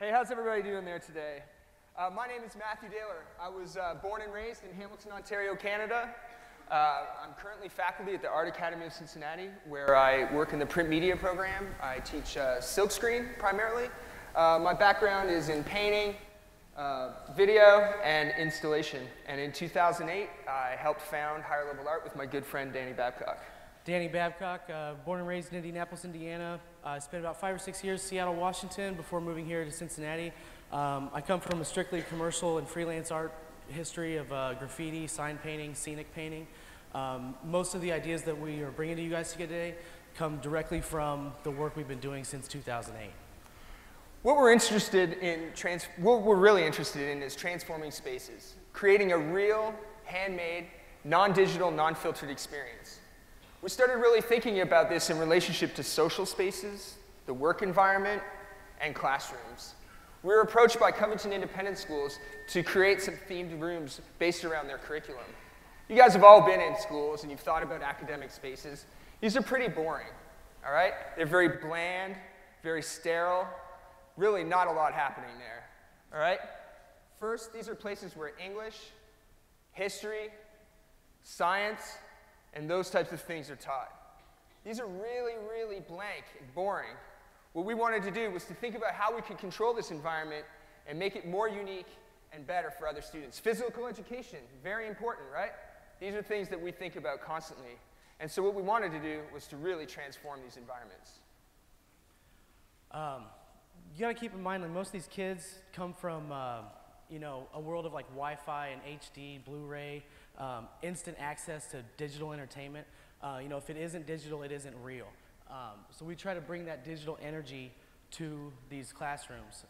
Hey, how's everybody doing there today? My name is Matthew Dayler. I was born and raised in Hamilton, Ontario, Canada. I'm currently faculty at the Art Academy of Cincinnati, where I work in the print media program. I teach silkscreen primarily. My background is in painting, video, and installation. And in 2008, I helped found Higher Level Art with my good friend Danny Babcock. Danny Babcock, born and raised in Indianapolis, Indiana. I spent about 5 or 6 years in Seattle, Washington before moving here to Cincinnati. I come from a strictly commercial and freelance art history of graffiti, sign painting, scenic painting. Most of the ideas that we are bringing to you guys today come directly from the work we've been doing since 2008. What we're really interested in is transforming spaces, creating a real, handmade, non-digital, non-filtered experience. We started really thinking about this in relationship to social spaces, the work environment, and classrooms. We were approached by Covington Independent Schools to create some themed rooms based around their curriculum. You guys have all been in schools and you've thought about academic spaces. These are pretty boring, all right? They're very bland, very sterile, really not a lot happening there, all right? First, these are places where English, history, science, and those types of things are taught. These are really, really blank and boring. What we wanted to do was to think about how we could control this environment and make it more unique and better for other students. Physical education, very important, right? These are things that we think about constantly. And so what we wanted to do was to really transform these environments. You gotta keep in mind that most of these kids come from a world of like Wi-Fi and HD, Blu-ray, instant access to digital entertainment. If it isn't digital, it isn't real. So we try to bring that digital energy to these classrooms,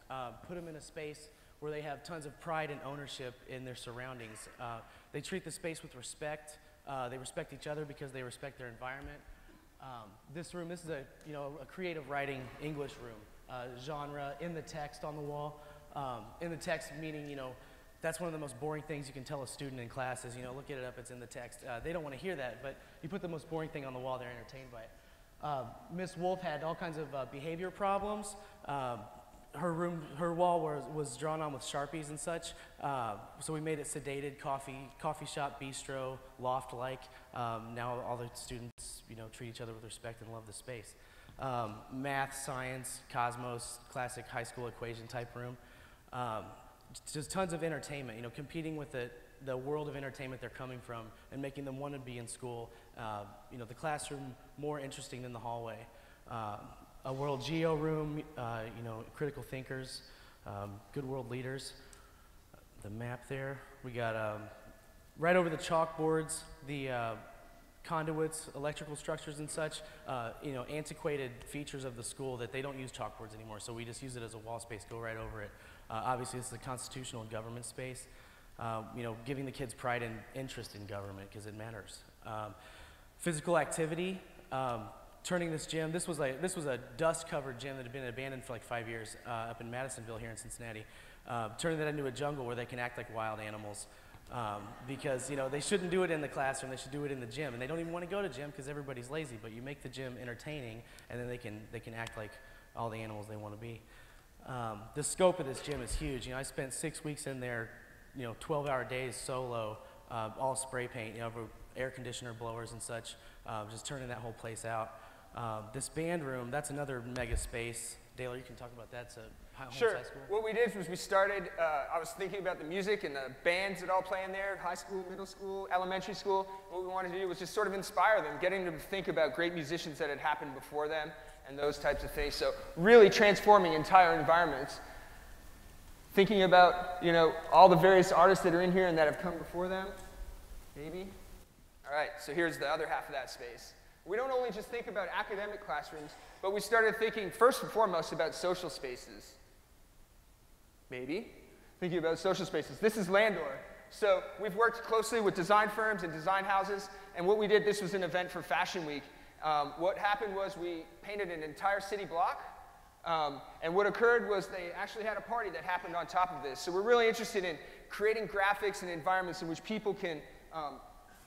put them in a space where they have tons of pride and ownership in their surroundings. They treat the space with respect. They respect each other because they respect their environment. This room, this is a creative writing English room, genre in the text on the wall. In the text meaning, that's one of the most boring things you can tell a student in class is, look it up, it's in the text. They don't want to hear that, but you put the most boring thing on the wall, they're entertained by it. Miss Wolf had all kinds of behavior problems. Her wall was drawn on with Sharpies and such, so we made it sedated, coffee shop, bistro, loft-like. Now all the students, treat each other with respect and love the space. Math, science, Cosmos, classic high school equation type room. Just tons of entertainment, competing with the world of entertainment they're coming from and making them want to be in school. The classroom more interesting than the hallway. A world geo room, critical thinkers, good world leaders. The map there. We got right over the chalkboards, the conduits, electrical structures and such, antiquated features of the school that they don't use chalkboards anymore, so we just use it as a wall space, go right over it. Obviously, this is a constitutional and government space, giving the kids pride and interest in government because it matters. Physical activity, turning this gym, this was a dust-covered gym that had been abandoned for like 5 years up in Madisonville here in Cincinnati, turning that into a jungle where they can act like wild animals. Because they shouldn't do it in the classroom, they should do it in the gym, and they don't even want to go to gym because everybody's lazy, but you make the gym entertaining and then they can act like all the animals they want to be. The scope of this gym is huge. I spent 6 weeks in there, 12-hour days solo, all spray paint, air conditioner blowers and such, just turning that whole place out. This band room, that's another mega space. Dayler, you can talk about that. Sure. What we did was we started, I was thinking about the music and the bands that all play in there, high school, middle school, elementary school. What we wanted to do was just sort of inspire them, getting them to think about great musicians that had happened before them and those types of things. So really transforming entire environments. Thinking about, all the various artists that are in here and that have come before them. Maybe? All right, so here's the other half of that space. We don't only just think about academic classrooms, but we started thinking first and foremost about social spaces. Maybe. Thinking about social spaces. This is Landor. So we've worked closely with design firms and design houses, and what we did, this was an event for Fashion Week. What happened was we painted an entire city block, and what occurred was they actually had a party that happened on top of this. So we're really interested in creating graphics and environments in which people can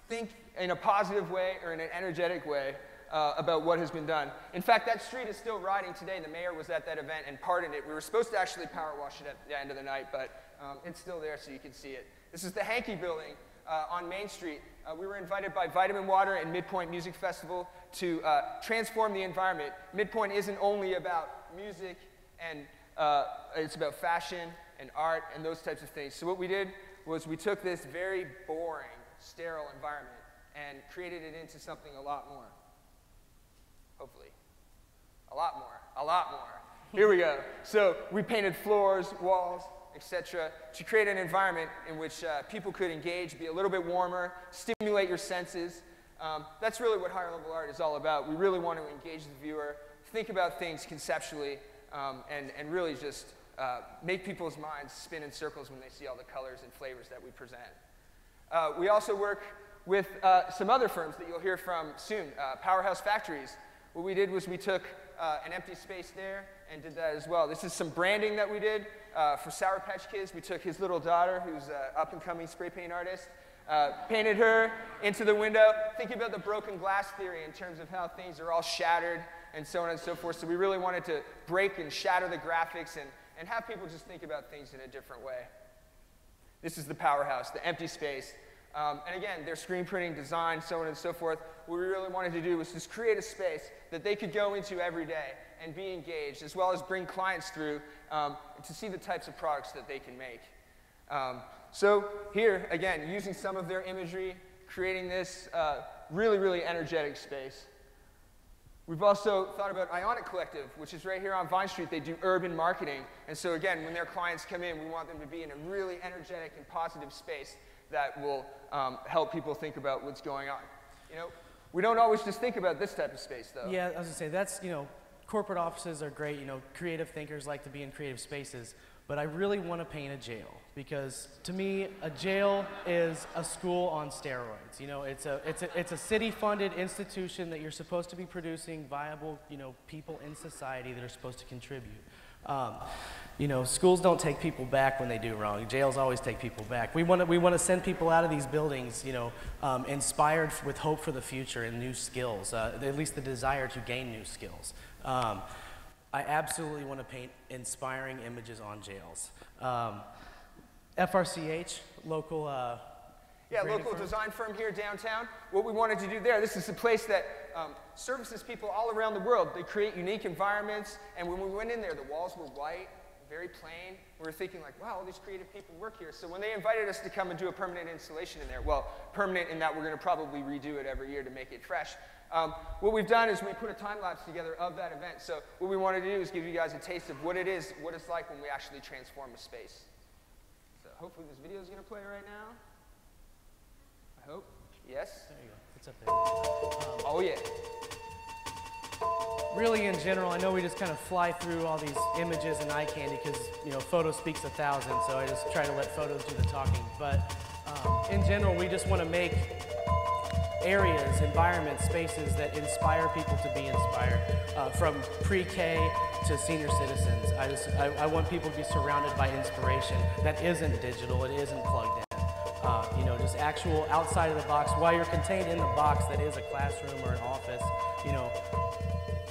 think in a positive way or in an energetic way about what has been done. In fact, that street is still riding today. The mayor was at that event and pardoned it. We were supposed to actually power wash it at the end of the night, but it's still there so you can see it. This is the Hankey Building on Main Street. We were invited by Vitamin Water and Midpoint Music Festival to transform the environment. Midpoint isn't only about music and it's about fashion and art and those types of things. So what we did was we took this very boring, sterile environment and created it into something a lot more. Hopefully. A lot more. A lot more. Here we go. So we painted floors, walls, etc., to create an environment in which people could engage, be a little bit warmer, stimulate your senses. That's really what higher level art is all about. We really want to engage the viewer, think about things conceptually, and really just make people's minds spin in circles when they see all the colors and flavors that we present. We also work with some other firms that you'll hear from soon, Powerhouse Factories. What we did was we took an empty space there and did that as well. This is some branding that we did for Sour Patch Kids. We took his little daughter, who's an up-and-coming spray paint artist, painted her into the window. Think about the broken glass theory in terms of how things are all shattered and so on and so forth. So we really wanted to break and shatter the graphics and have people just think about things in a different way. This is the Powerhouse, the empty space. And again, their screen printing, design, so on and so forth. What we really wanted to do was just create a space that they could go into every day and be engaged, as well as bring clients through to see the types of products that they can make. So here, again, using some of their imagery, creating this really, really energetic space. We've also thought about Ionic Collective, which is right here on Vine Street. They do urban marketing. And so again, when their clients come in, we want them to be in a really energetic and positive space that will help people think about what's going on. You know, we don't always just think about this type of space, though. Yeah, I was going to say, that's, you know, corporate offices are great. You know, creative thinkers like to be in creative spaces. But I really want to paint a jail, because to me, a jail is a school on steroids. You know, it's a city-funded institution that you're supposed to be producing viable, you know, people in society that are supposed to contribute. You know, schools don't take people back when they do wrong. Jails always take people back. We want to send people out of these buildings, you know, inspired with hope for the future and new skills, at least the desire to gain new skills. I absolutely want to paint inspiring images on jails. FRCH, local local design firm here downtown. What we wanted to do there, this is a place that services people all around the world. They create unique environments, and when we went in there, the walls were white, very plain. We were thinking like, wow, all these creative people work here. So when they invited us to come and do a permanent installation in there, well, permanent in that we're going to probably redo it every year to make it fresh. What we've done is we put a time lapse together of that event. So what we want to do is give you guys a taste of what it is, what it's like when we actually transform a space. So hopefully this video is going to play right now. I hope. Yes? There you go. It's up there. Oh, yeah. Really, in general, I know we just kind of fly through all these images and eye candy because, you know, photo speaks 1,000, so I just try to let photos do the talking. But in general, we just want to make areas, environments, spaces that inspire people to be inspired, from pre-K to senior citizens. I want people to be surrounded by inspiration that isn't digital, it isn't plugged in. You know, just actual outside of the box, while you're contained in the box that is a classroom or an office, you know,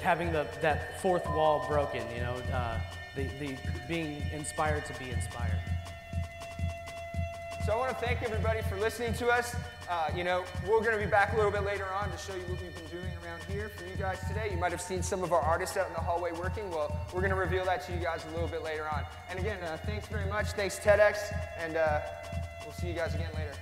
having that fourth wall broken, you know, the being inspired to be inspired. So I want to thank everybody for listening to us. You know, we're going to be back a little bit later on to show you what we've been doing around here for you guys today. You might have seen some of our artists out in the hallway working. Well, we're going to reveal that to you guys a little bit later on. And again, thanks very much. Thanks, TEDx, and we'll see you guys again later.